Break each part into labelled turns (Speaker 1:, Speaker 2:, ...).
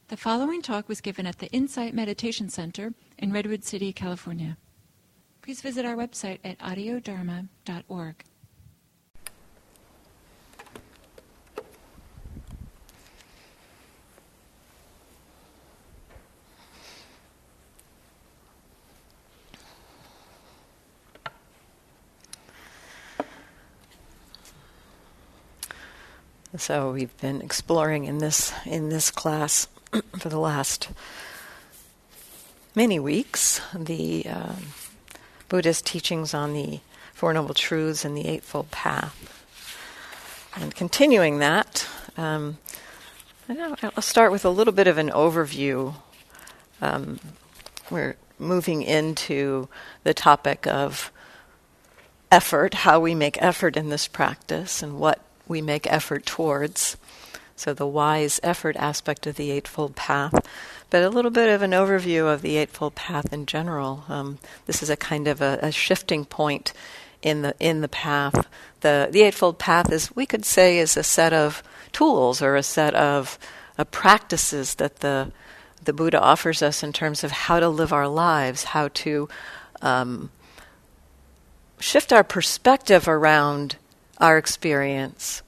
Speaker 1: The following talk was given at the Insight Meditation Center in Redwood City, California. Please visit our website at audiodharma.org.
Speaker 2: So we've been exploring in this class for the last many weeks the Buddhist teachings on the Four Noble Truths and the Eightfold Path. And continuing that, I'll start with a little bit of an overview. We're moving into the topic of effort, how we make effort in this practice, and what we make effort towards. So the wise effort aspect of the Eightfold Path, but a little bit of an overview of the Eightfold Path in general. This is a kind of a shifting point in the path. The Eightfold Path is, we could say, is a set of tools or a set of practices that the Buddha offers us in terms of how to live our lives, how to shift our perspective around our experience,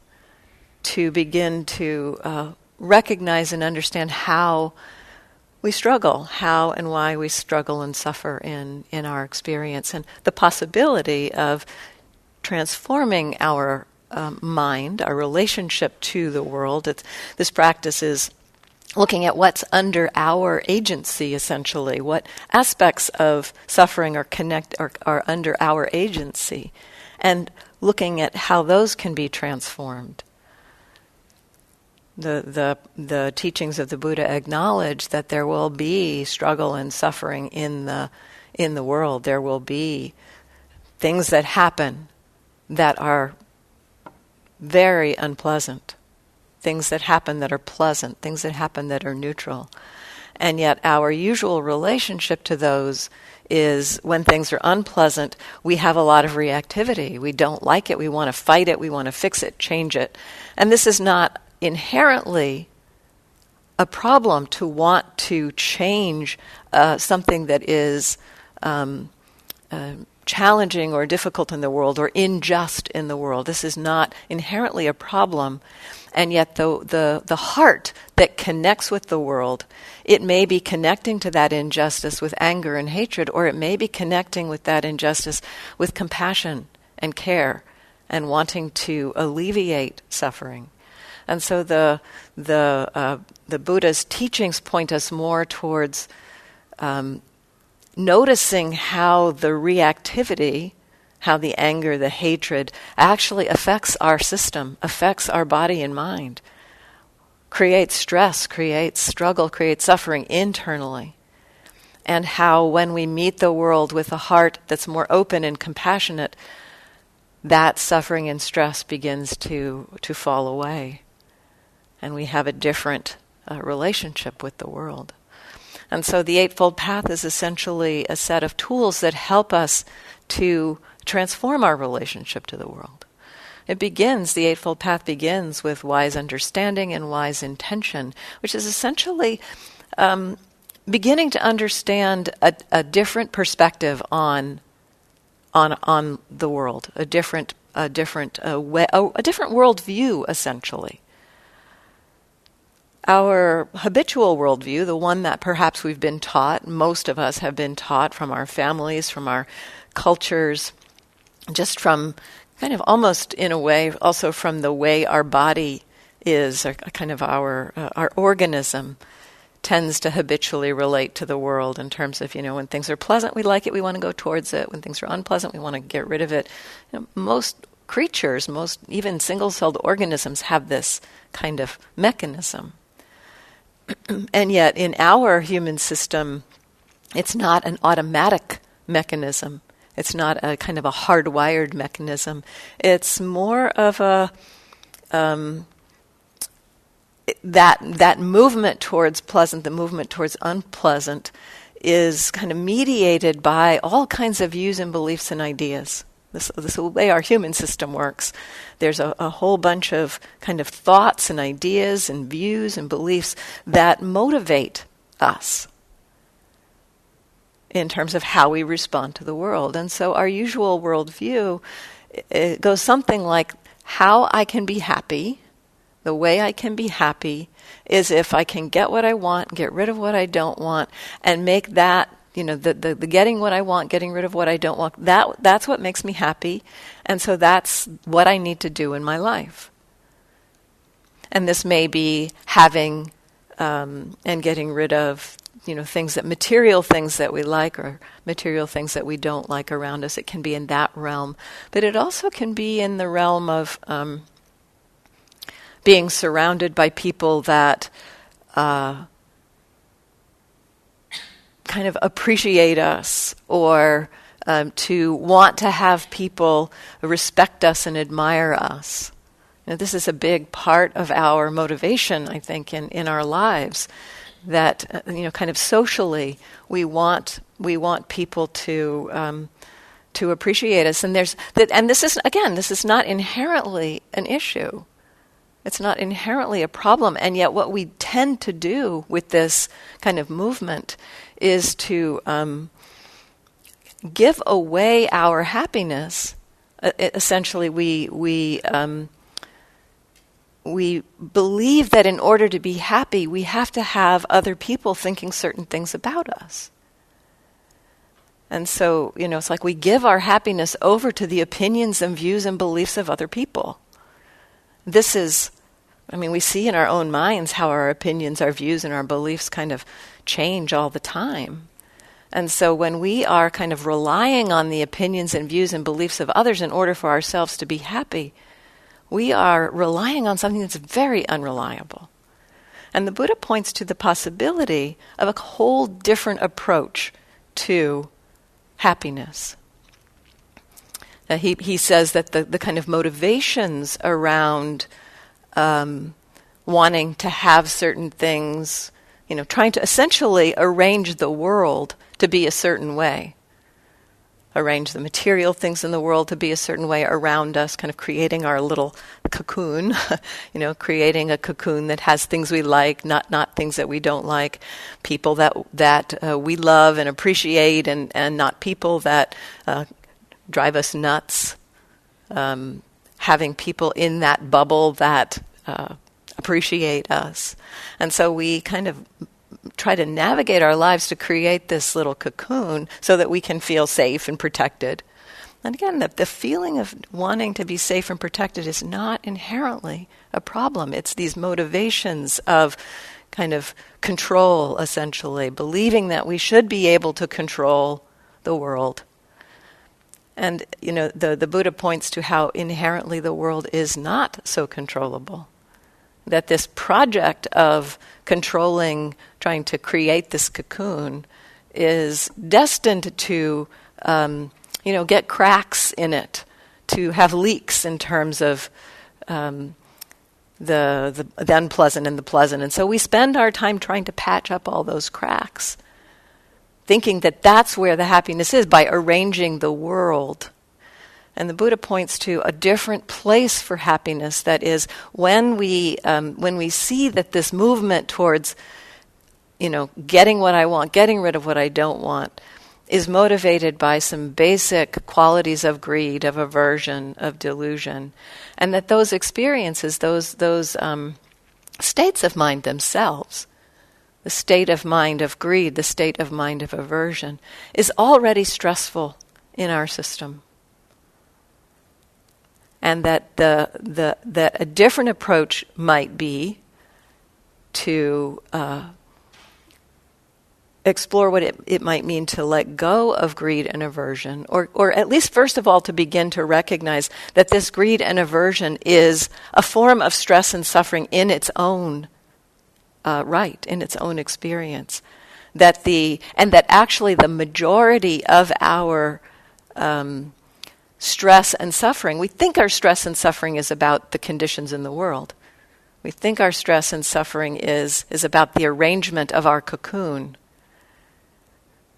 Speaker 2: to begin to recognize and understand how we struggle, how and why we struggle and suffer in our experience, and the possibility of transforming our mind, our relationship to the world. This practice is looking at what's under our agency, essentially, what aspects of suffering are under our agency, and looking at how those can be transformed. The teachings of the Buddha acknowledge that there will be struggle and suffering in the world. There will be things that happen that are very unpleasant, things that happen that are pleasant, things that happen that are neutral. And yet our usual relationship to those is when things are unpleasant, we have a lot of reactivity. We don't like it. We want to fight it. We want to fix it, change it. And this is not inherently a problem to want to change something that is challenging or difficult in the world or unjust in the world. This is not inherently a problem. And yet the heart that connects with the world, it may be connecting to that injustice with anger and hatred, or it may be connecting with that injustice with compassion and care and wanting to alleviate suffering. And so the Buddha's teachings point us more towards noticing how the reactivity, how the anger, the hatred actually affects our system, affects our body and mind, creates stress, creates struggle, creates suffering internally. And how when we meet the world with a heart that's more open and compassionate, that suffering and stress begins to fall away. And we have a different relationship with the world. And so the Eightfold Path is essentially a set of tools that help us to transform our relationship to the world. The Eightfold Path begins with wise understanding and wise intention, which is essentially beginning to understand a different perspective on the world, a different worldview, essentially. Our habitual worldview, the one that perhaps we've been taught, most of us have been taught from our families, from our cultures, just from kind of almost in a way, also from the way our body is, or kind of our organism tends to habitually relate to the world in terms of, when things are pleasant, we like it, we want to go towards it. When things are unpleasant, we want to get rid of it. Most creatures, most even single-celled organisms have this kind of mechanism. And yet in our human system, it's not an automatic mechanism. It's not a kind of a hardwired mechanism. It's more of a that movement towards pleasant, the movement towards unpleasant, is kind of mediated by all kinds of views and beliefs and ideas. This is the way our human system works. There's a whole bunch of kind of thoughts and ideas and views and beliefs that motivate us in terms of how we respond to the world. And so our usual worldview, it goes something like, how I can be happy, the way I can be happy, is if I can get what I want, get rid of what I don't want, and make that, the getting what I want, getting rid of what I don't want, that's what makes me happy. And so that's what I need to do in my life. And this may be having and getting rid of material things that we like or material things that we don't like around us. It can be in that realm. But it also can be in the realm of being surrounded by people that kind of appreciate us, or to want to have people respect us and admire us. This is a big part of our motivation, I think, in our lives. That kind of socially, we want people to appreciate us, and this is not inherently an issue. It's not inherently a problem, and yet what we tend to do with this kind of movement is to give away our happiness. Essentially, we believe that in order to be happy, we have to have other people thinking certain things about us. And so, it's like we give our happiness over to the opinions and views and beliefs of other people. This is, we see in our own minds how our opinions, our views, and our beliefs kind of change all the time. And so when we are kind of relying on the opinions and views and beliefs of others in order for ourselves to be happy, we are relying on something that's very unreliable. And the Buddha points to the possibility of a whole different approach to happiness. He says that the kind of motivations around wanting to have certain things, trying to essentially arrange the world to be a certain way, arrange the material things in the world to be a certain way around us, kind of creating our little cocoon, creating a cocoon that has things we like, not things that we don't like, people that we love and appreciate, and not people that drive us nuts, having people in that bubble that appreciate us. And so we kind of try to navigate our lives to create this little cocoon so that we can feel safe and protected. And again, the feeling of wanting to be safe and protected is not inherently a problem. It's these motivations of kind of control, essentially, believing that we should be able to control the world. And, the Buddha points to how inherently the world is not so controllable. That this project of controlling, trying to create this cocoon, is destined to, get cracks in it, to have leaks in terms of the unpleasant and the pleasant. And so we spend our time trying to patch up all those cracks, thinking that that's where the happiness is, by arranging the world. And the Buddha points to a different place for happiness. That is, when we see that this movement towards, getting what I want, getting rid of what I don't want, is motivated by some basic qualities of greed, of aversion, of delusion, and that those experiences, those states of mind themselves, the state of mind of greed, the state of mind of aversion, is already stressful in our system. And that that a different approach might be to explore what it might mean to let go of greed and aversion, or at least first of all to begin to recognize that this greed and aversion is a form of stress and suffering in its own right, in its own experience. That actually the majority of our stress and suffering, we think our stress and suffering is about the conditions in the world. We think our stress and suffering is about the arrangement of our cocoon.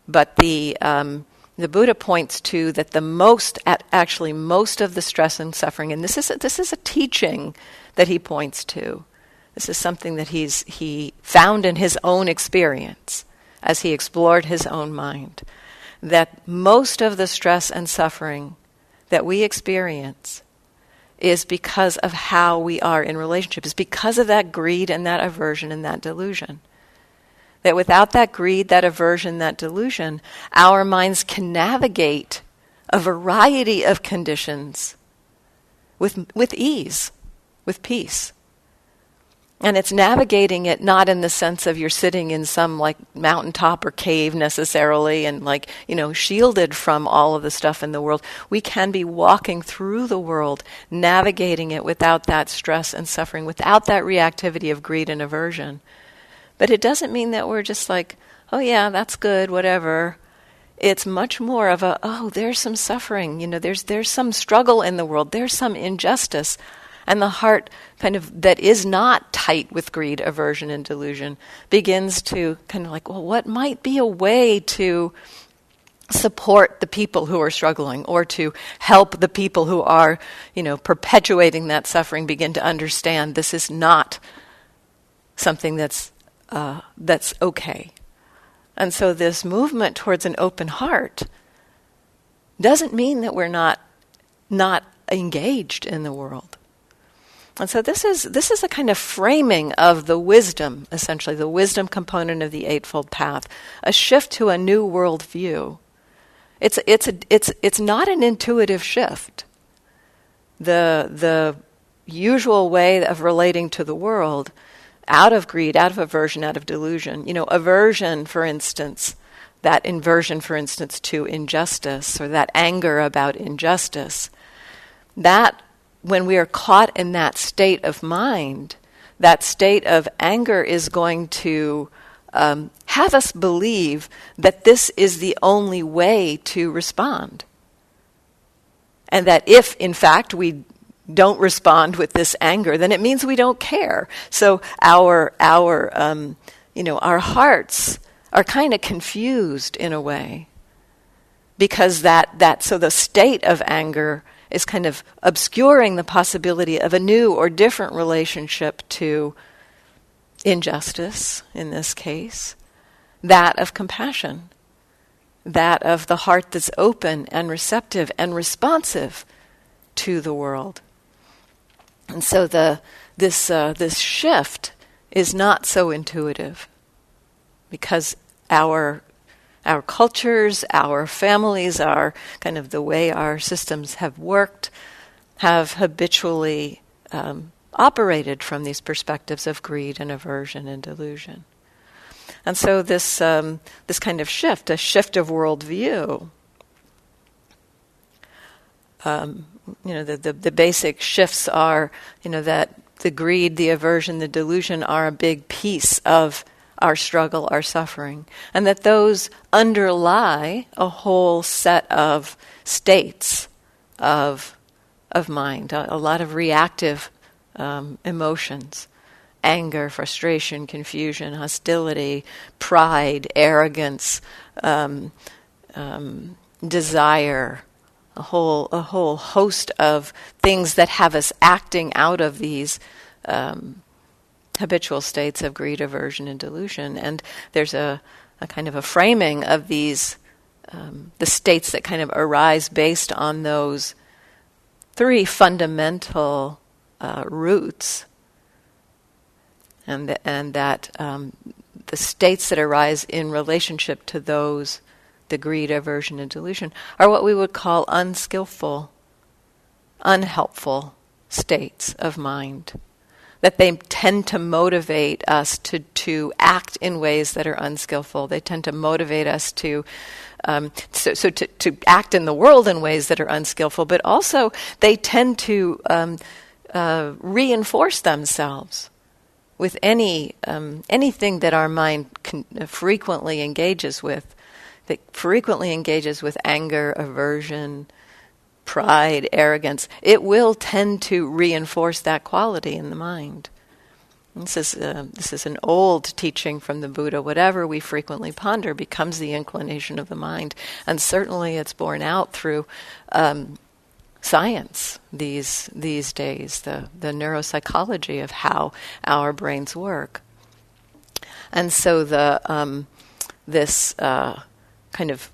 Speaker 2: But the The Buddha points to that actually most of the stress and suffering, and this is a teaching that he points to. This is something that he found in his own experience as he explored his own mind, that most of the stress and suffering that we experience is because of how we are in relationship, is because of that greed and that aversion and that delusion. That without that greed, that aversion, that delusion, our minds can navigate a variety of conditions with ease, with peace. And it's navigating it not in the sense of you're sitting in some like mountaintop or cave necessarily and like, shielded from all of the stuff in the world. We can be walking through the world, navigating it without that stress and suffering, without that reactivity of greed and aversion. But it doesn't mean that we're just like, oh yeah, that's good, whatever. It's much more of there's some suffering, there's some struggle in the world, there's some injustice. And the heart kind of that is not tight with greed, aversion, and delusion begins to kind of like, well, what might be a way to support the people who are struggling or to help the people who are, perpetuating that suffering begin to understand this is not something that's okay. And so this movement towards an open heart doesn't mean that we're not engaged in the world. And so this is a kind of framing of the wisdom, essentially, the wisdom component of the Eightfold Path, a shift to a new world view. It's not an intuitive shift. The usual way of relating to the world, out of greed, out of aversion, out of delusion. Aversion, for instance, that inversion, for instance, to injustice, or that anger about injustice, that when we are caught in that state of mind, that state of anger is going to have us believe that this is the only way to respond. And that if, in fact, we don't respond with this anger, then it means we don't care. So our hearts are kind of confused in a way, because so the state of anger is kind of obscuring the possibility of a new or different relationship to injustice, in this case, that of compassion, that of the heart that's open and receptive and responsive to the world. And so this shift is not so intuitive, because our cultures, our families, our kind of the way our systems have worked, have habitually operated from these perspectives of greed and aversion and delusion. And so this kind of shift, a shift of worldview, the basic shifts are, that the greed, the aversion, the delusion are a big piece of our struggle, our suffering, and that those underlie a whole set of states of mind, a lot of reactive emotions, anger, frustration, confusion, hostility, pride, arrogance, desire, a whole host of things that have us acting out of these habitual states of greed, aversion, and delusion. And there's a kind of a framing of these, the states that kind of arise based on those three fundamental roots, and that the states that arise in relationship to those, the greed, aversion, and delusion, are what we would call unskillful, unhelpful states of mind. That they tend to motivate us to act in ways that are unskillful. They tend to motivate us to act in the world in ways that are unskillful, but also they tend to reinforce themselves with anything that our mind frequently engages with. That frequently engages with anger, aversion, pride, arrogance. It will tend to reinforce that quality in the mind. This is an old teaching from the Buddha. Whatever we frequently ponder becomes the inclination of the mind, and certainly it's borne out through science these days, the neuropsychology of how our brains work. And so this kind of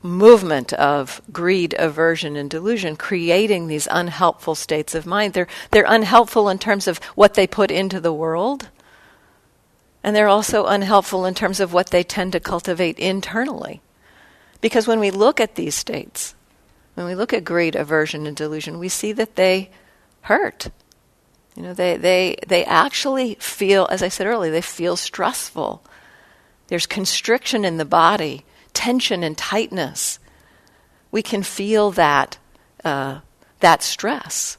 Speaker 2: movement of greed, aversion, and delusion, creating these unhelpful states of mind. They're unhelpful in terms of what they put into the world, and they're also unhelpful in terms of what they tend to cultivate internally. Because when we look at these states, when we look at greed, aversion, and delusion, we see that they hurt. They actually feel, as I said earlier, they feel stressful. There's constriction in the body, tension and tightness. We can feel that stress.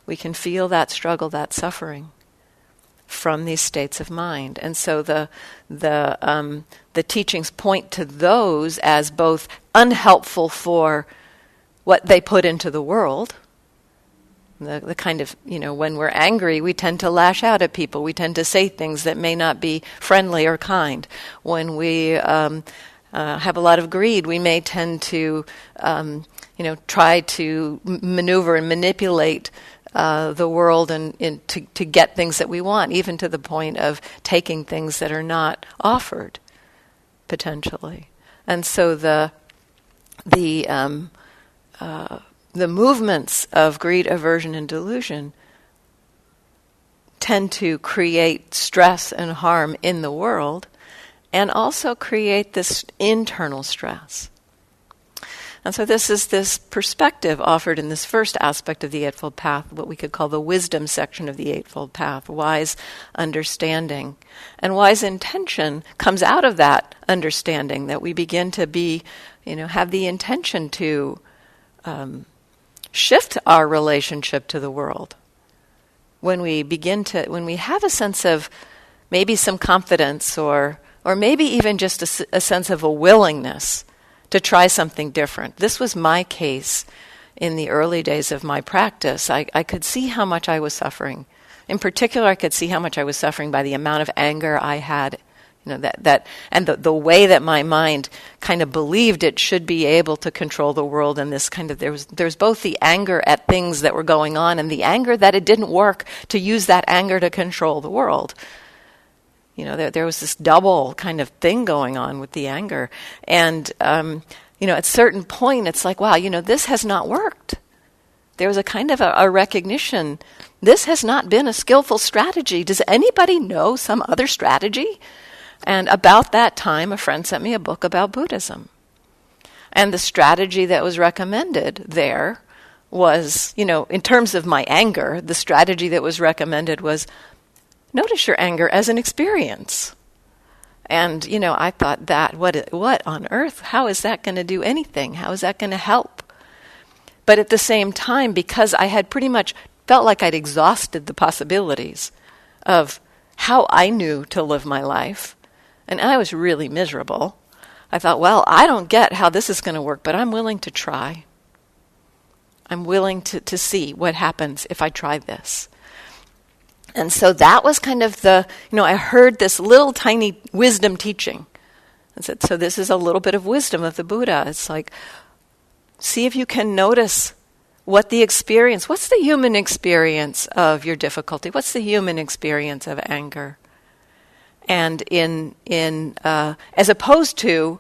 Speaker 2: We can feel that struggle, that suffering from these states of mind. And so the teachings point to those as both unhelpful for what they put into the world. The kind of, when we're angry, we tend to lash out at people. We tend to say things that may not be friendly or kind. When we have a lot of greed, we may tend to, try to maneuver and manipulate the world and to get things that we want, even to the point of taking things that are not offered, potentially. And so the movements of greed, aversion, and delusion tend to create stress and harm in the world, and also create this internal stress. And so this is this perspective offered in this first aspect of the Eightfold Path, what we could call the wisdom section of the Eightfold Path, wise understanding. And wise intention comes out of that understanding, that we begin to be, have the intention to shift our relationship to the world. When we have a sense of maybe some confidence or maybe even just a sense of a willingness to try something different. This was my case in the early days of my practice. I could see how much I was suffering. In particular, I could see how much I was suffering by the amount of anger I had, that and the way that my mind kind of believed it should be able to control the world. And this kind of there's both the anger at things that were going on and the anger that it didn't work to use that anger to control the world. There was this double kind of thing going on with the anger. And, at a certain point, it's like, wow, this has not worked. There was a kind of a recognition. This has not been a skillful strategy. Does anybody know some other strategy? And about that time, a friend sent me a book about Buddhism. And the strategy that was recommended there was, in terms of my anger, the strategy that was recommended was, notice your anger as an experience. And, I thought that, what on earth? How is that going to do anything? How is that going to help? But at the same time, because I had pretty much felt like I'd exhausted the possibilities of how I knew to live my life, and I was really miserable, I thought, well, I don't get how this is going to work, but I'm willing to try. I'm willing to see what happens if I try this. And so that was kind of I heard this little tiny wisdom teaching. I said, so this is a little bit of wisdom of the Buddha. It's like, see if you can notice what's the human experience of your difficulty? What's the human experience of anger? And as opposed to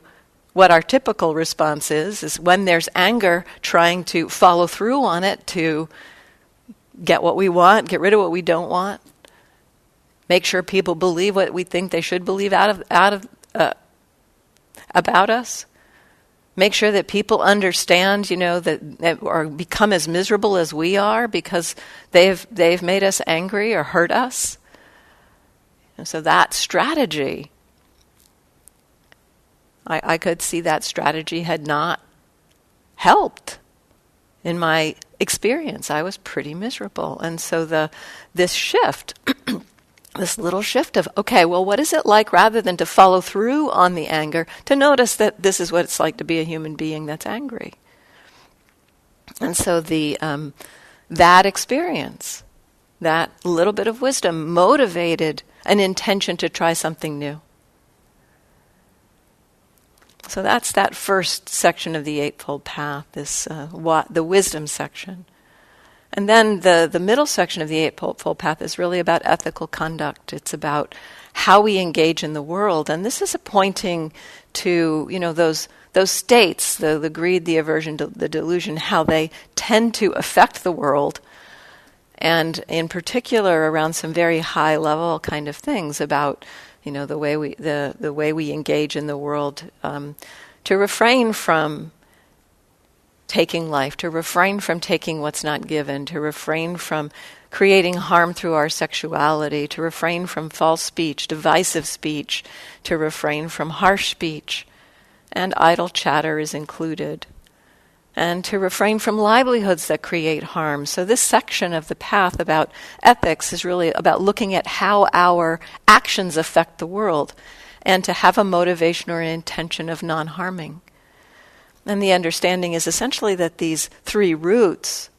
Speaker 2: what our typical response is when there's anger, trying to follow through on it to get what we want, get rid of what we don't want, make sure people believe what we think they should believe about us, make sure that people understand, that or become as miserable as we are because they've made us angry or hurt us. And so that strategy, I could see that strategy had not helped. In my experience, I was pretty miserable. And so this shift, this little shift of, okay, well, what is it like, rather than to follow through on the anger, to notice that this is what it's like to be a human being that's angry. And so that experience that little bit of wisdom motivated an intention to try something new. So that's that first section of the Eightfold Path, the wisdom section. And then the middle section of the Eightfold Path is really about ethical conduct. It's about how we engage in the world. And this is pointing to, those states, the greed, the aversion, the delusion, how they tend to affect the world. And in particular around some very high level kind of things about the way we engage in the world, to refrain from taking life, to refrain from taking what's not given, to refrain from creating harm through our sexuality, to refrain from false speech, divisive speech, to refrain from harsh speech, and idle chatter is included, and to refrain from livelihoods that create harm. So this section of the path about ethics is really about looking at how our actions affect the world and to have a motivation or an intention of non-harming. And the understanding is essentially that these three roots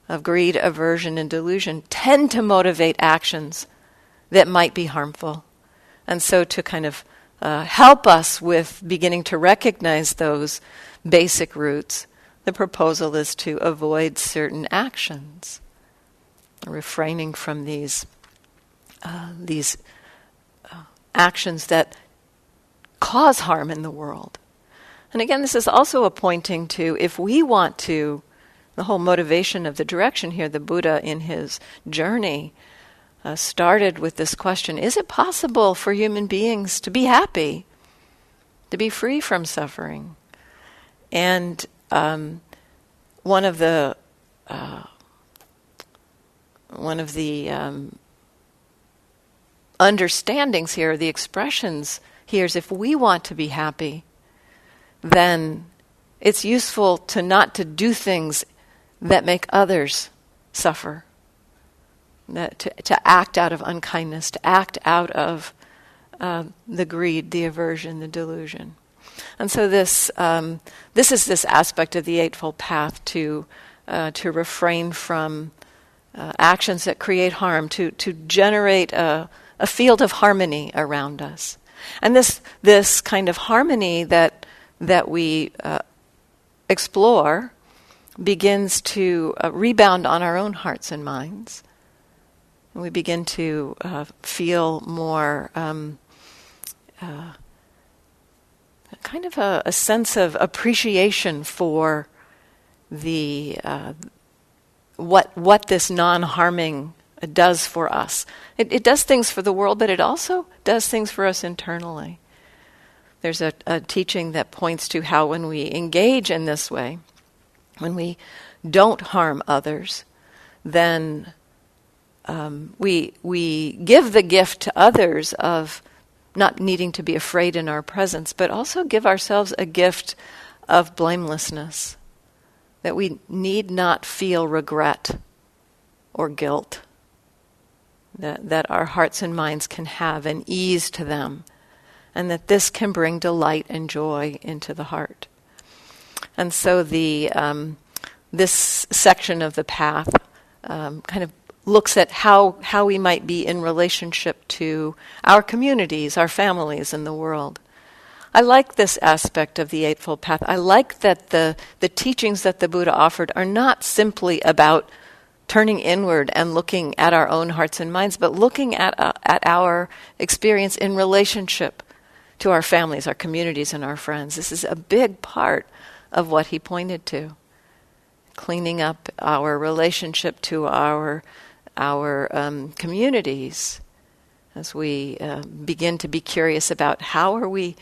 Speaker 2: of greed, aversion, and delusion tend to motivate actions that might be harmful. And so to kind of help us with beginning to recognize those basic roots, the proposal is to avoid certain actions, refraining from these actions that cause harm in the world. And again, this is also a pointing to, if we want to, the whole motivation of the direction here, the Buddha in his journey started with this question: is it possible for human beings to be happy, to be free from suffering? And one of the understandings here, the expressions here, is if we want to be happy, then it's useful to not to do things that make others suffer, to act out of unkindness, to act out of the greed, the aversion, the delusion. And so this is this aspect of the Eightfold Path, to refrain from actions that create harm, to generate a field of harmony around us. And this kind of harmony that we explore begins to rebound on our own hearts and minds. And we begin to feel more kind of a sense of appreciation for the what this non-harming does for us. It does things for the world, but it also does things for us internally. There's a teaching that points to how when we engage in this way, when we don't harm others, then we give the gift to others of not needing to be afraid in our presence, but also give ourselves a gift of blamelessness, that we need not feel regret or guilt, that our hearts and minds can have an ease to them, and that this can bring delight and joy into the heart. And so this section of the path kind of looks at how we might be in relationship to our communities, our families, and the world. I like this aspect of the Eightfold Path. I like that the teachings that the Buddha offered are not simply about turning inward and looking at our own hearts and minds, but looking at our experience in relationship to our families, our communities, and our friends. This is a big part of what he pointed to. Cleaning up our relationship to our communities, as we begin to be curious about how are we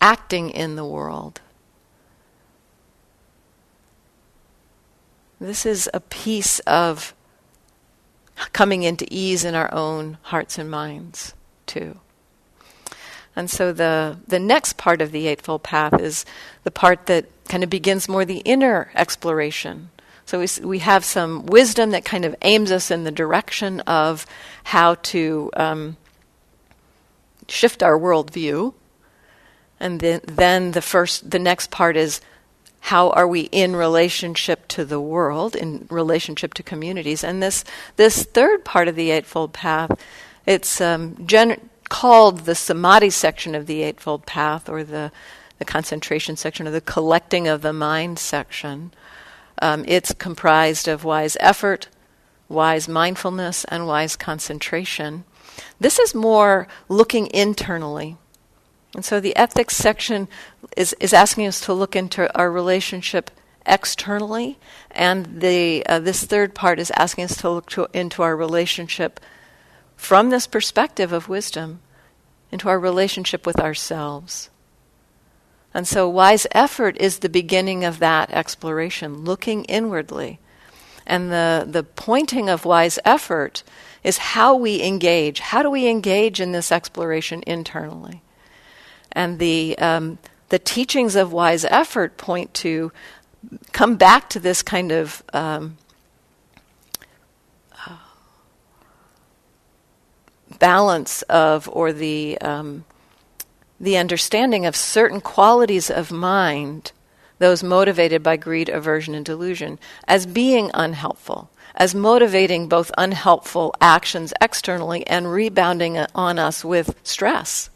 Speaker 2: acting in the world. This is a piece of coming into ease in our own hearts and minds too. And so the next part of the Eightfold Path is the part that kind of begins more the inner exploration. So we have some wisdom that kind of aims us in the direction of how to shift our worldview. And then the next part is how are we in relationship to the world, in relationship to communities. And this third part of the Eightfold Path, it's called the Samadhi section of the Eightfold Path, or the concentration section, or the collecting of the mind section. It's comprised of wise effort, wise mindfulness, and wise concentration. This is more looking internally. And so the ethics section is asking us to look into our relationship externally, and this third part is asking us to look into our relationship from this perspective of wisdom, into our relationship with ourselves. And so wise effort is the beginning of that exploration, looking inwardly. And the pointing of wise effort is how we engage. How do we engage in this exploration internally? And the teachings of wise effort come back to this kind of balance of, or the understanding of certain qualities of mind, those motivated by greed, aversion, and delusion, as being unhelpful, as motivating both unhelpful actions externally and rebounding on us with stress.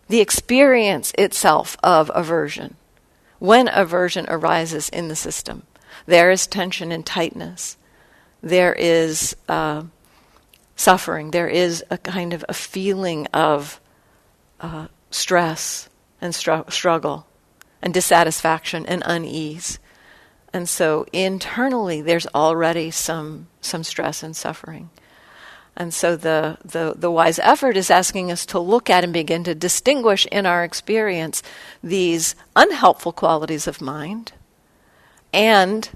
Speaker 2: The experience itself of aversion. When aversion arises in the system, there is tension and tightness. There is suffering. There is a kind of a feeling of stress and struggle and dissatisfaction and unease. And so internally there's already some stress and suffering. And so the wise effort is asking us to look at and begin to distinguish in our experience these unhelpful qualities of mind and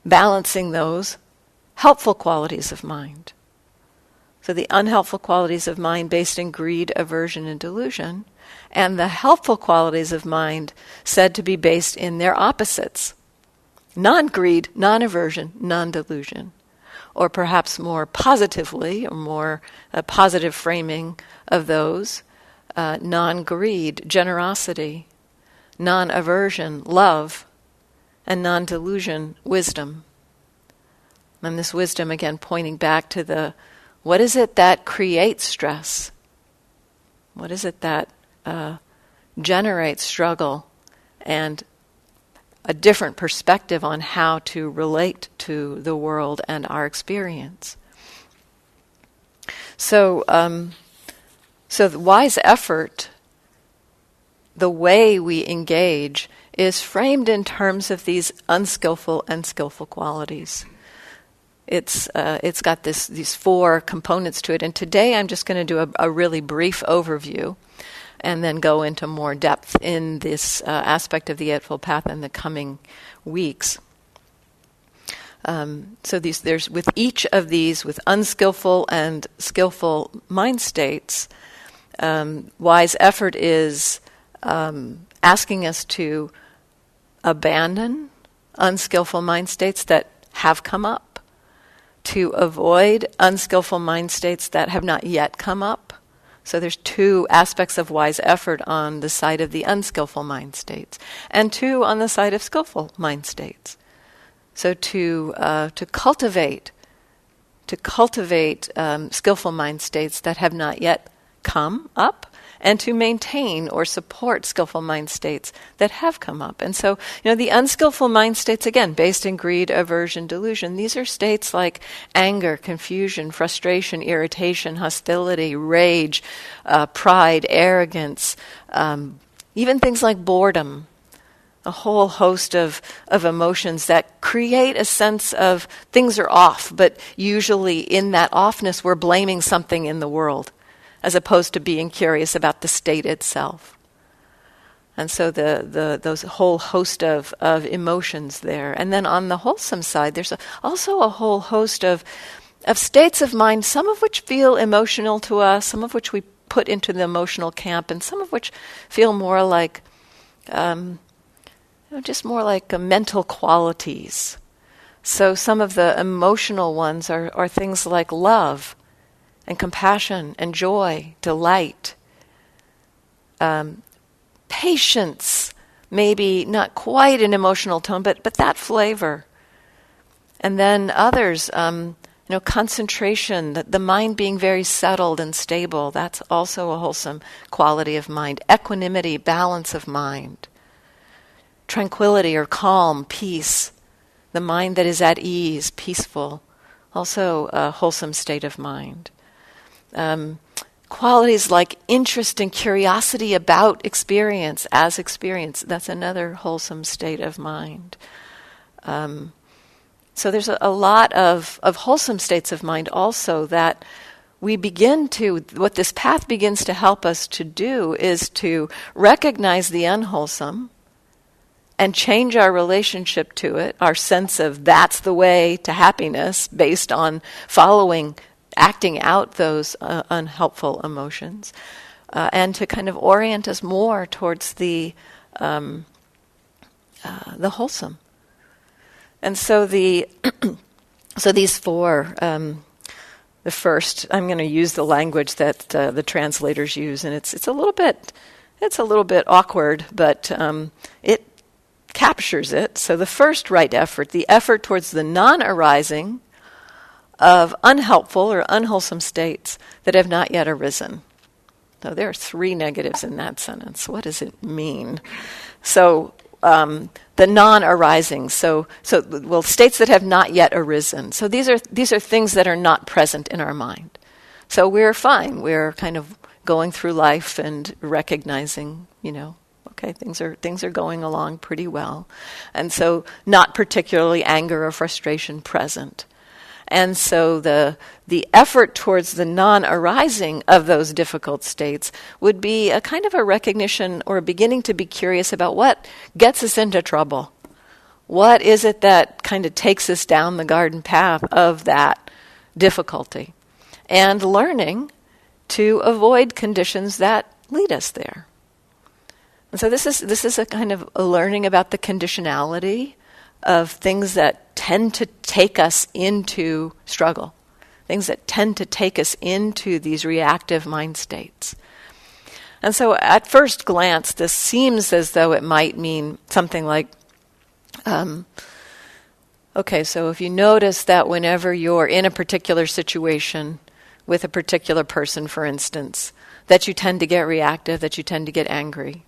Speaker 2: balancing those helpful qualities of mind. So the unhelpful qualities of mind based in greed, aversion, and delusion, and the helpful qualities of mind said to be based in their opposites. Non-greed, non-aversion, non-delusion. Or perhaps more positively, or more positive framing of those, non-greed, generosity, non-aversion, love, and non-delusion, wisdom. And this wisdom, again, pointing back to what is it that creates stress? What is it that generates struggle and a different perspective on how to relate to the world and our experience? So the wise effort, the way we engage, is framed in terms of these unskillful and skillful qualities. It's got these four components to it, and today I'm just going to do a really brief overview, and then go into more depth in this aspect of the Eightfold Path in the coming weeks. So there's with each of these, with unskillful and skillful mind states, wise effort is asking us to abandon unskillful mind states that have come up, to avoid unskillful mind states that have not yet come up. So there's two aspects of wise effort on the side of the unskillful mind states, and two on the side of skillful mind states. So to cultivate skillful mind states that have not yet come up, and to maintain or support skillful mind states that have come up. And so, the unskillful mind states, again, based in greed, aversion, delusion, these are states like anger, confusion, frustration, irritation, hostility, rage, pride, arrogance, even things like boredom, a whole host of emotions that create a sense of things are off, but usually in that offness we're blaming something in the world, as opposed to being curious about the state itself. And so those whole host of emotions there. And then on the wholesome side, there's also a whole host of states of mind, some of which feel emotional to us, some of which we put into the emotional camp, and some of which feel more like, just more like mental qualities. So some of the emotional ones are things like love, and compassion, and joy, delight, patience, maybe not quite an emotional tone, but that flavor. And then others, concentration, the mind being very settled and stable, that's also a wholesome quality of mind. Equanimity, balance of mind. Tranquility or calm, peace, the mind that is at ease, peaceful, also a wholesome state of mind. Qualities like interest and curiosity about experience, as experience, that's another wholesome state of mind. So there's a lot of wholesome states of mind also that we begin to, what this path begins to help us to do is to recognize the unwholesome and change our relationship to it, our sense of that's the way to happiness based on acting out those unhelpful emotions, and to kind of orient us more towards the wholesome. And so so these four, the first, I'm going to use the language that the translators use, and it's a little bit awkward, but it captures it. So the first right effort, the effort towards the non-arising of unhelpful or unwholesome states that have not yet arisen. So there are three negatives in that sentence. What does it mean? So the non-arising, states that have not yet arisen. So these are things that are not present in our mind. So we're fine. We're kind of going through life and recognizing, okay, things are going along pretty well. And so not particularly anger or frustration present. And so the effort towards the non-arising of those difficult states would be a kind of a recognition or a beginning to be curious about what gets us into trouble. What is it that kind of takes us down the garden path of that difficulty? And learning to avoid conditions that lead us there. And so this is a kind of a learning about the conditionality of things that tend to take us into struggle, things that tend to take us into these reactive mind states. And so at first glance, this seems as though it might mean something like, okay, so if you notice that whenever you're in a particular situation with a particular person, for instance, that you tend to get reactive, that you tend to get angry,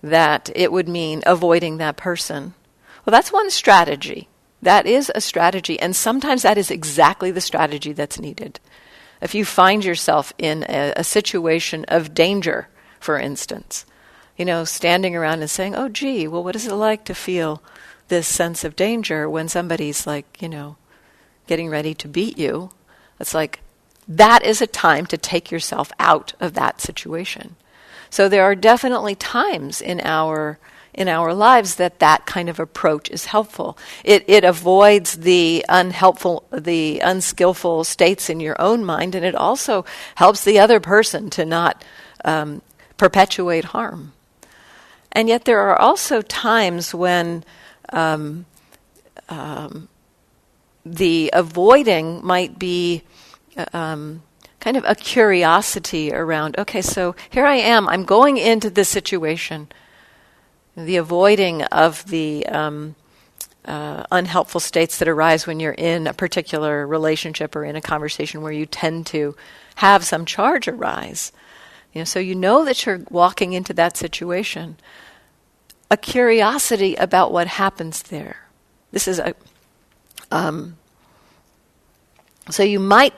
Speaker 2: that it would mean avoiding that person. Well, that's one strategy. That is a strategy, and sometimes that is exactly the strategy that's needed. If you find yourself in a situation of danger, for instance, standing around and saying, oh, gee, well, what is it like to feel this sense of danger when somebody's getting ready to beat you? It's like, that is a time to take yourself out of that situation. So there are definitely times in our lives that kind of approach is helpful. It avoids the unskillful states in your own mind, and it also helps the other person to not perpetuate harm. And yet there are also times when the avoiding might be kind of a curiosity around, okay, so here I am, I'm going into this situation. The avoiding of the unhelpful states that arise when you're in a particular relationship or in a conversation where you tend to have some charge arise. So you know that you're walking into that situation. A curiosity about what happens there. This is so you might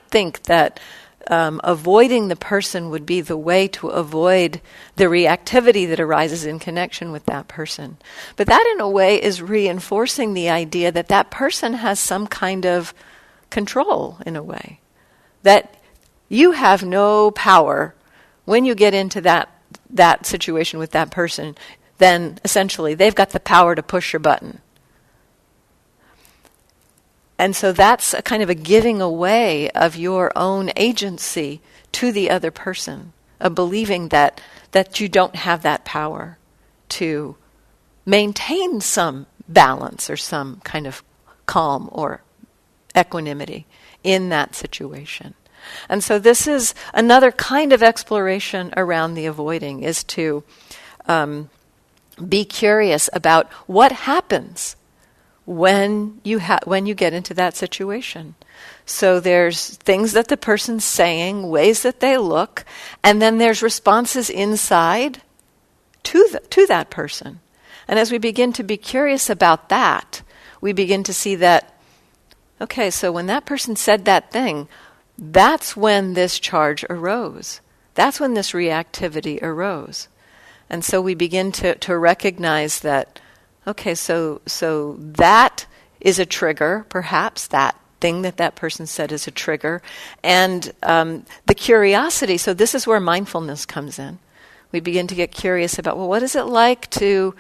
Speaker 2: think that avoiding the person would be the way to avoid the reactivity that arises in connection with that person. But that, in a way, is reinforcing the idea that that person has some kind of control, in a way. That you have no power when you get into that situation with that person, then essentially they've got the power to push your button. And so that's a kind of a giving away of your own agency to the other person, a believing that you don't have that power to maintain some balance or some kind of calm or equanimity in that situation. And so this is another kind of exploration around the avoiding, is to be curious about what happens when you get into that situation. So there's things that the person's saying, ways that they look, and then there's responses inside to that person. And as we begin to be curious about that, we begin to see that, okay, so when that person said that thing, that's when this charge arose. That's when this reactivity arose. And so we begin to recognize that, okay, so that is a trigger, perhaps that thing that person said is a trigger. And the curiosity, so this is where mindfulness comes in. We begin to get curious about, well, what is it like to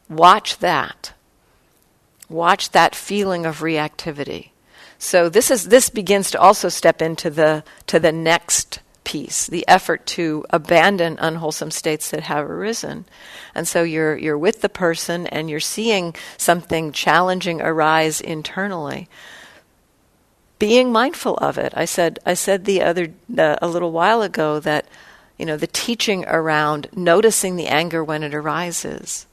Speaker 2: watch that feeling of reactivity? So this begins to also step into the next piece, the effort to abandon unwholesome states that have arisen. And so you're with the person and you're seeing something challenging arise internally. Being mindful of it. I said a little while ago that, the teaching around noticing the anger when it arises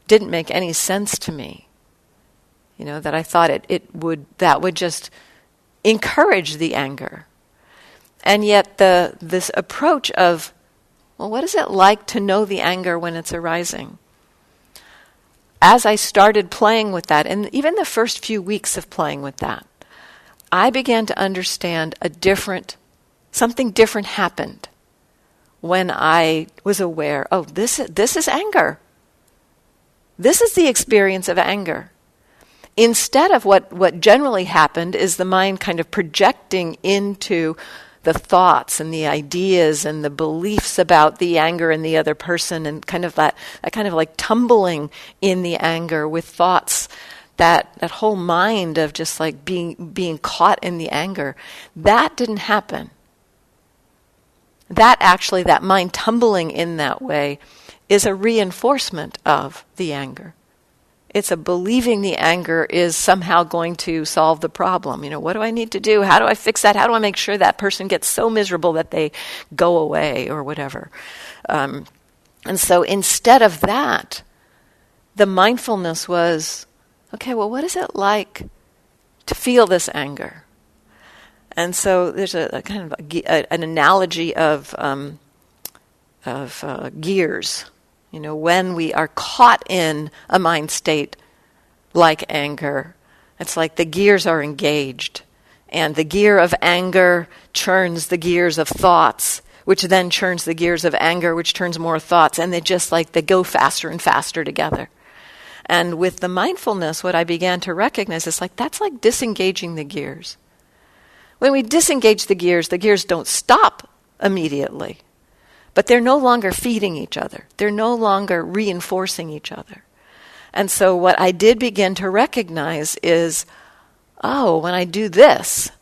Speaker 2: didn't make any sense to me. That I thought that would just encourage the anger. And yet this approach of, well, what is it like to know the anger when it's arising? As I started playing with that, and even the first few weeks of playing with that, I began to understand something different happened when I was aware, oh, this is anger. This is the experience of anger. Instead of what generally happened is the mind kind of projecting into the thoughts and the ideas and the beliefs about the anger in the other person, and kind of that kind of like tumbling in the anger with thoughts, that whole mind of just like being caught in the anger. That didn't happen. That mind tumbling in that way is a reinforcement of the anger. It's a believing the anger is somehow going to solve the problem. What do I need to do? How do I fix that? How do I make sure that person gets so miserable that they go away or whatever? And so instead of that, the mindfulness was, okay, well, what is it like to feel this anger? And so there's a kind of an analogy of gears. When we are caught in a mind state like anger, it's like the gears are engaged. And the gear of anger churns the gears of thoughts, which then churns the gears of anger, which turns more thoughts. And they go faster and faster together. And with the mindfulness, what I began to recognize is that's like disengaging the gears. When we disengage the gears don't stop immediately. But they're no longer feeding each other. They're no longer reinforcing each other. And so what I did begin to recognize is, when I do this,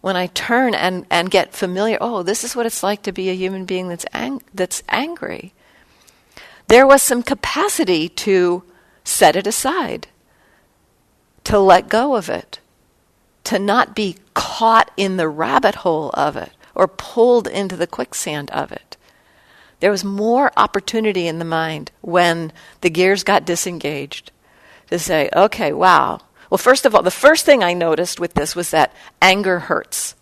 Speaker 2: when I turn and get familiar, this is what it's like to be a human being that's angry. There was some capacity to set it aside, to let go of it, to not be caught in the rabbit hole of it or pulled into the quicksand of it. There was more opportunity in the mind when the gears got disengaged to say, okay, wow. Well, first of all, the first thing I noticed with this was that anger hurts,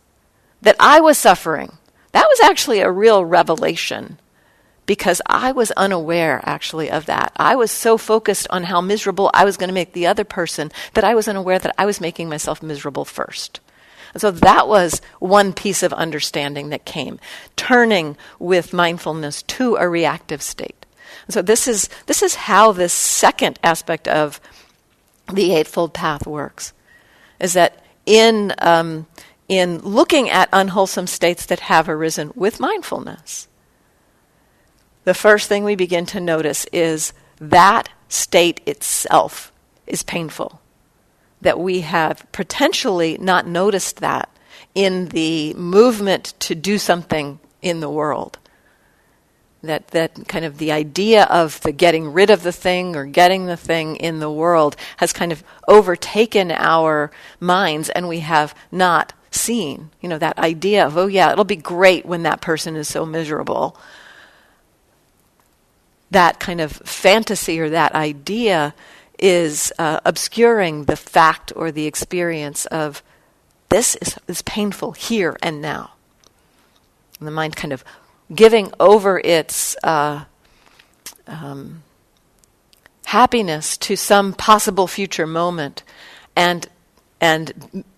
Speaker 2: that I was suffering. That was actually a real revelation because I was unaware actually of that. I was so focused on how miserable I was going to make the other person that I was unaware that I was making myself miserable first. And so that was one piece of understanding that came, turning with mindfulness to a reactive state. And so this is how this second aspect of the Eightfold Path works, is that in looking at unwholesome states that have arisen with mindfulness, the first thing we begin to notice is that state itself is painful. That we have potentially not noticed that in the movement to do something in the world. That kind of the idea of the getting rid of the thing or getting the thing in the world has kind of overtaken our minds, and we have not seen, that idea of, it'll be great when that person is so miserable. that kind of fantasy or that idea is obscuring the fact or the experience of this is painful here and now. And the mind kind of giving over its happiness to some possible future moment and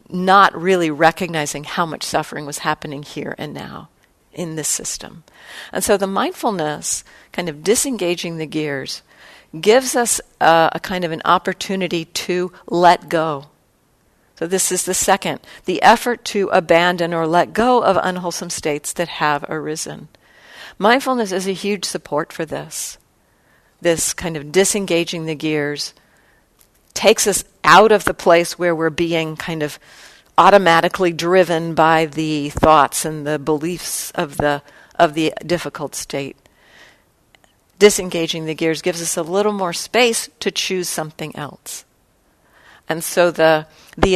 Speaker 2: not really recognizing how much suffering was happening here and now in this system. And so the mindfulness, kind of disengaging the gears, gives us a kind of an opportunity to let go. So this is the second, the effort to abandon or let go of unwholesome states that have arisen. Mindfulness is a huge support for this. This kind of disengaging the gears takes us out of the place where we're being kind of automatically driven by the thoughts and the beliefs of the difficult state. Disengaging the gears gives us a little more space to choose something else. And so the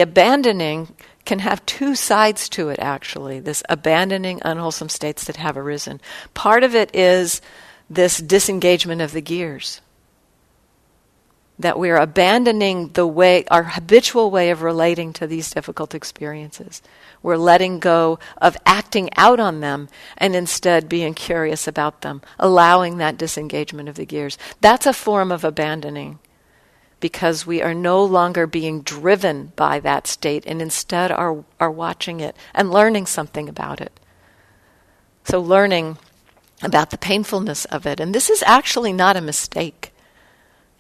Speaker 2: abandoning can have two sides to it, actually, this abandoning unwholesome states that have arisen. Part of it is this disengagement of the gears, that we're abandoning the way, our habitual way of relating to these difficult experiences. We're letting go of acting out on them and instead being curious about them, allowing that disengagement of the gears. That's a form of abandoning, because we are no longer being driven by that state and instead are watching it and learning something about it. So learning about the painfulness of it. And this is actually not a mistake.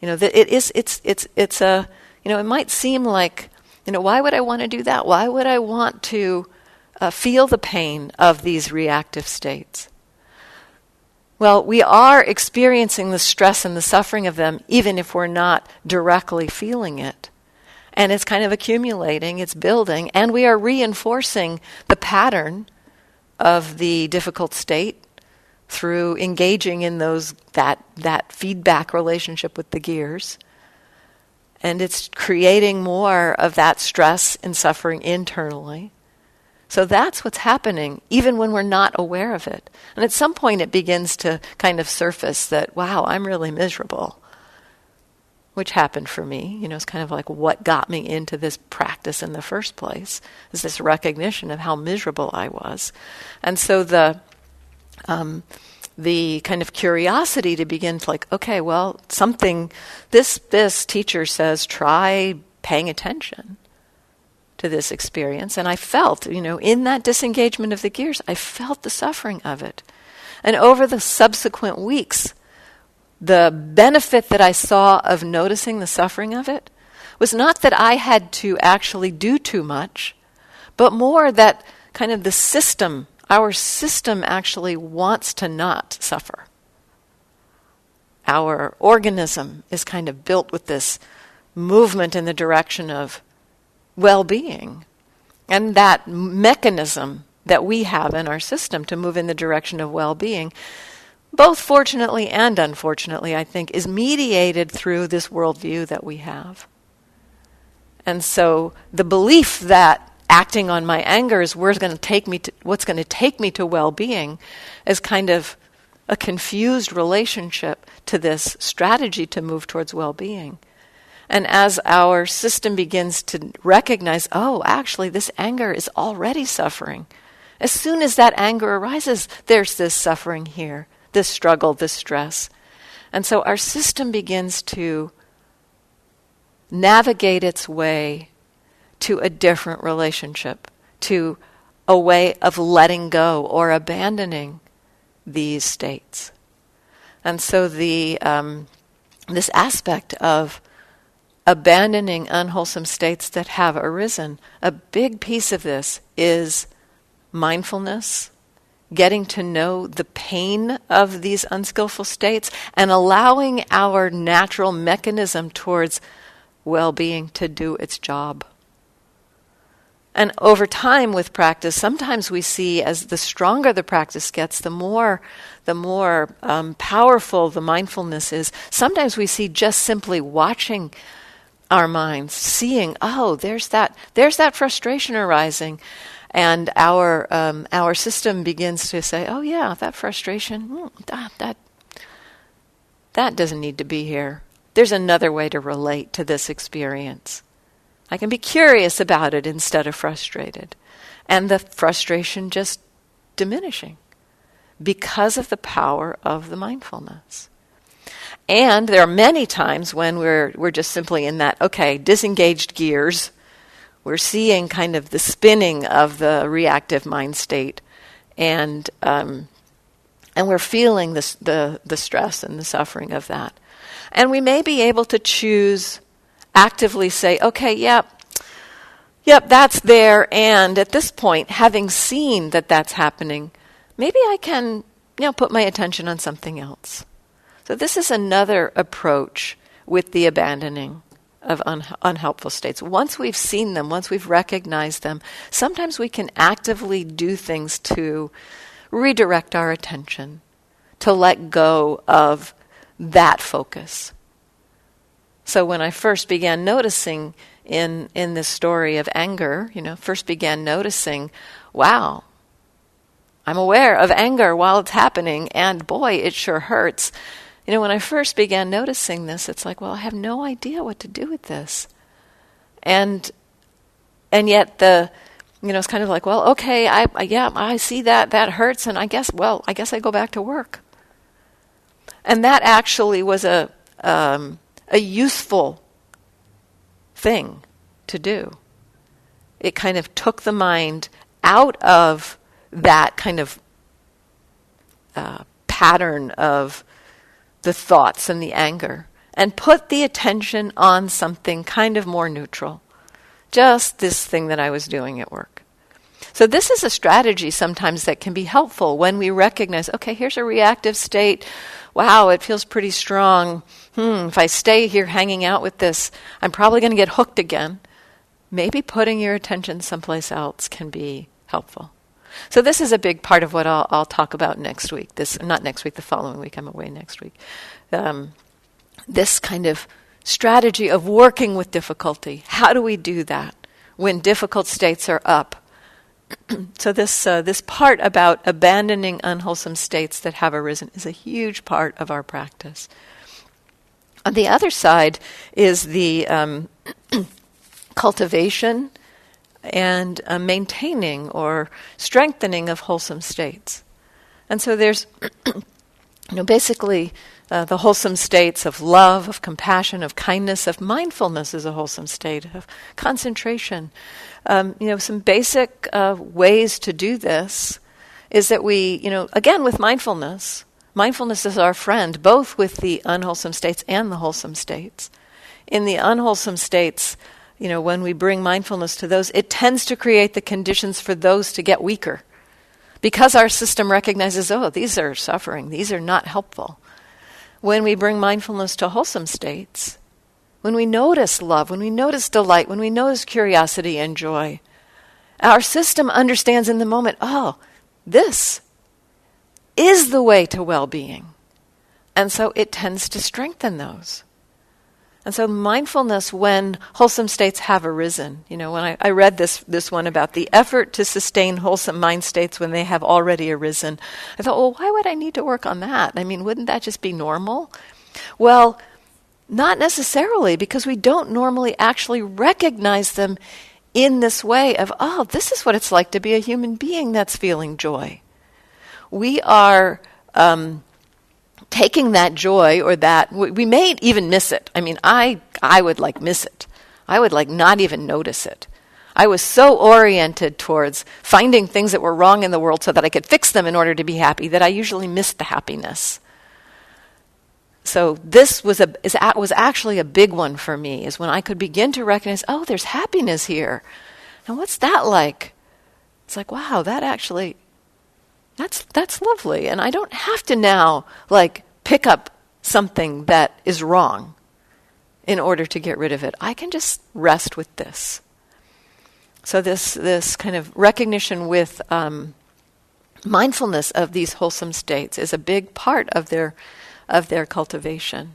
Speaker 2: It's a, it might seem like, why would I want to do that? Why would I want to feel the pain of these reactive states? Well, we are experiencing the stress and the suffering of them, even if we're not directly feeling it. And it's kind of accumulating, it's building, and we are reinforcing the pattern of the difficult state through engaging in that feedback relationship with the gears. And it's creating more of that stress and suffering internally. So that's what's happening, even when we're not aware of it. And at some point it begins to kind of surface that, wow, I'm really miserable. Which happened for me. It's kind of like what got me into this practice in the first place, is this recognition of how miserable I was. And so the kind of curiosity to begin to okay, well, this teacher says try paying attention to this experience. And I felt, in that disengagement of the gears, I felt the suffering of it. And over the subsequent weeks, the benefit that I saw of noticing the suffering of it was not that I had to actually do too much, but more that kind of our system actually wants to not suffer. Our organism is kind of built with this movement in the direction of well-being. And that mechanism that we have in our system to move in the direction of well-being, both fortunately and unfortunately, I think, is mediated through this worldview that we have. And so the belief that acting on my anger is what's going to take me to well-being is kind of a confused relationship to this strategy to move towards well-being. And as our system begins to recognize, oh, actually, this anger is already suffering. As soon as that anger arises, there's this suffering here, this struggle, this stress. And so our system begins to navigate its way to a different relationship, to a way of letting go or abandoning these states. And so this aspect of abandoning unwholesome states that have arisen, a big piece of this is mindfulness, getting to know the pain of these unskillful states, and allowing our natural mechanism towards well-being to do its job. And over time with practice, sometimes we see as the stronger the practice gets, the more powerful the mindfulness is. Sometimes we see just simply watching our minds, seeing, oh, there's that frustration arising, and our system begins to say, oh yeah, that frustration, that doesn't need to be here. There's another way to relate to this experience. I can be curious about it instead of frustrated. And the frustration just diminishing because of the power of the mindfulness. And there are many times when we're just simply in that, disengaged gears. We're seeing kind of the spinning of the reactive mind state, and we're feeling the stress and the suffering of that. And we may be able to choose, actively say, yep, that's there, and at this point, having seen that that's happening, maybe I can, put my attention on something else. So this is another approach with the abandoning of unhelpful states. Once we've seen them, once we've recognized them, sometimes we can actively do things to redirect our attention, to let go of that focus. So when I first began noticing in this story of anger, first began noticing, wow, I'm aware of anger while it's happening, and boy, it sure hurts. When I first began noticing this, it's like, well, I have no idea what to do with this. And yet it's kind of like, well, okay, I see that hurts, and I guess I go back to work. And that actually was a useful thing to do. It kind of took the mind out of that kind of pattern of the thoughts and the anger, and put the attention on something kind of more neutral. Just this thing that I was doing at work. So this is a strategy sometimes that can be helpful when we recognize, here's a reactive state. Wow, it feels pretty strong. If I stay here hanging out with this, I'm probably going to get hooked again. Maybe putting your attention someplace else can be helpful. So this is a big part of what I'll talk about next week. Not next week, the following week. I'm away next week. This kind of strategy of working with difficulty. How do we do that when difficult states are up? So this part about abandoning unwholesome states that have arisen is a huge part of our practice. On the other side is the cultivation and maintaining or strengthening of wholesome states. And so there's, basically the wholesome states of love, of compassion, of kindness, of mindfulness is a wholesome state, of concentration. Some basic ways to do this is that we, again with mindfulness is our friend, both with the unwholesome states and the wholesome states. In the unwholesome states, when we bring mindfulness to those, it tends to create the conditions for those to get weaker. Because our system recognizes, these are suffering, these are not helpful. When we bring mindfulness to wholesome states, when we notice love, when we notice delight, when we notice curiosity and joy, our system understands in the moment, this is the way to well-being. And so it tends to strengthen those. And so mindfulness, when wholesome states have arisen, when I read this one about the effort to sustain wholesome mind states when they have already arisen, I thought, well, why would I need to work on that? Wouldn't that just be normal? Well, not necessarily, because we don't normally actually recognize them in this way of, this is what it's like to be a human being that's feeling joy. We are taking that joy, or that we may even miss it. I would miss it. I would not even notice it. I was so oriented towards finding things that were wrong in the world so that I could fix them in order to be happy that I usually missed the happiness. So this was actually a big one for me, is when I could begin to recognize, there's happiness here. And what's that like? It's like, wow, that's lovely. And I don't have to now pick up something that is wrong in order to get rid of it. I can just rest with this. So this kind of recognition with mindfulness of these wholesome states is a big part of their cultivation.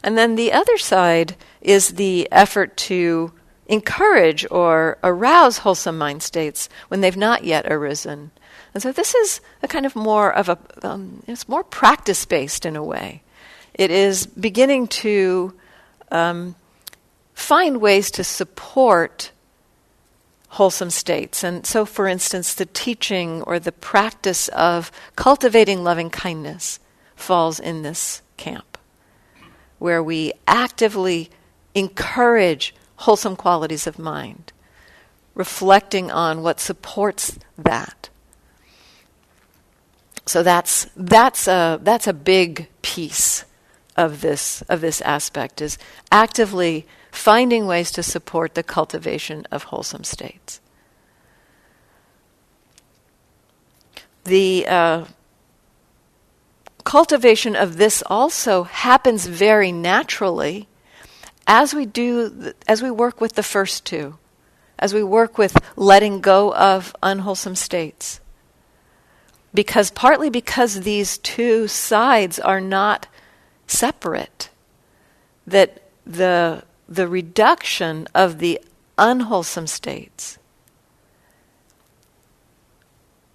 Speaker 2: And then the other side is the effort to encourage or arouse wholesome mind states when they've not yet arisen. And so this is a kind of more of it's more practice-based in a way. it is beginning to find ways to support wholesome states. And so, for instance, the teaching or the practice of cultivating loving kindness falls in this camp, where we actively encourage wholesome qualities of mind, reflecting on what supports that. So that's a big piece of this aspect, is actively finding ways to support the cultivation of wholesome states. The cultivation of this also happens very naturally as we work with the first two, as we work with letting go of unwholesome states. Partly because these two sides are not separate, that the reduction of the unwholesome states,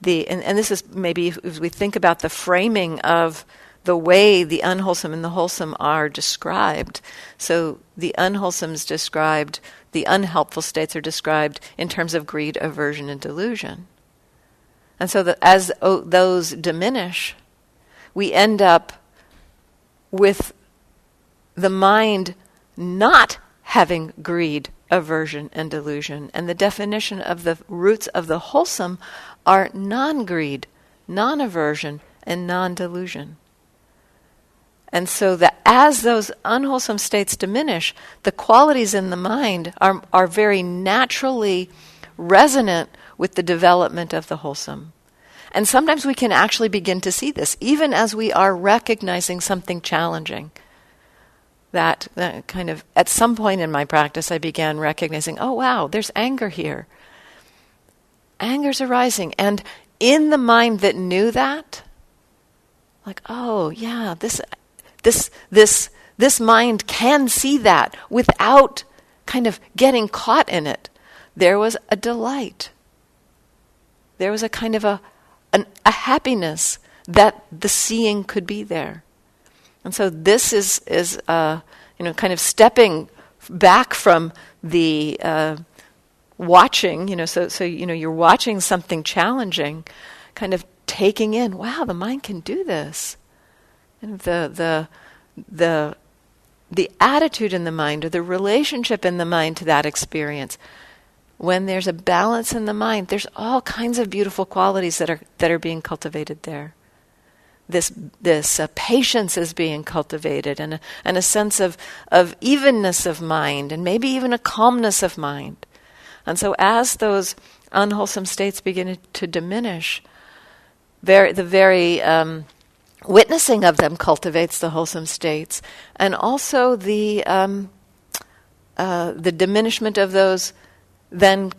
Speaker 2: and this is maybe as we think about the framing of the way the unwholesome and the wholesome are described. So the unwholesome is described, the unhelpful states are described in terms of greed, aversion, and delusion. And so that as those diminish, we end up with the mind not having greed, aversion, and delusion. And the definition of the roots of the wholesome are non-greed, non-aversion, and non-delusion. And so that as those unwholesome states diminish, the qualities in the mind are very naturally resonant with the development of the wholesome. And sometimes we can actually begin to see this, even as we are recognizing something challenging. That kind of, at some point in my practice, I began recognizing, oh wow, there's anger here. Anger's arising. And in the mind that knew that, like, oh yeah, this mind can see that without kind of getting caught in it. There was a delight. There was a kind of a happiness that the seeing could be there. And so this is kind of stepping back from the watching, so you're watching something challenging, kind of taking in, wow, the mind can do this. And the attitude in the mind, or the relationship in the mind to that experience. When there's a balance in the mind, there's all kinds of beautiful qualities that are being cultivated there. This patience is being cultivated, and a sense of evenness of mind, and maybe even a calmness of mind. And so as those unwholesome states begin to diminish, the very witnessing of them cultivates the wholesome states, and also the diminishment of those. Then,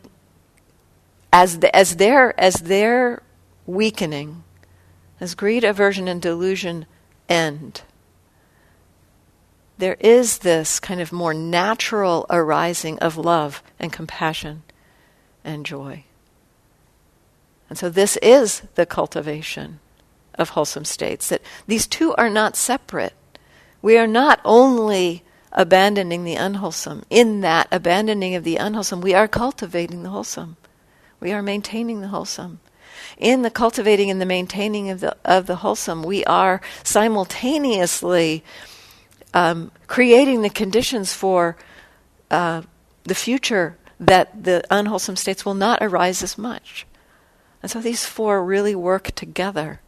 Speaker 2: as they're weakening, as greed, aversion, and delusion end, there is this kind of more natural arising of love and compassion and joy. And so this is the cultivation of wholesome states, that these two are not separate. We are not only abandoning the unwholesome. In that abandoning of the unwholesome, we are cultivating the wholesome. We are maintaining the wholesome. In the cultivating and the maintaining of the wholesome, we are simultaneously creating the conditions for the future that the unwholesome states will not arise as much. And so these four really work together.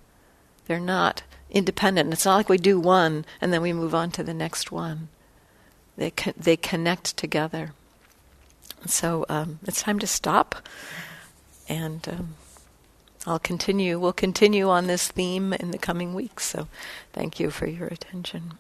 Speaker 2: They're not independent. It's not like we do one and then we move on to the next one. They connect together. So it's time to stop, and we'll continue on this theme in the coming weeks. So thank you for your attention.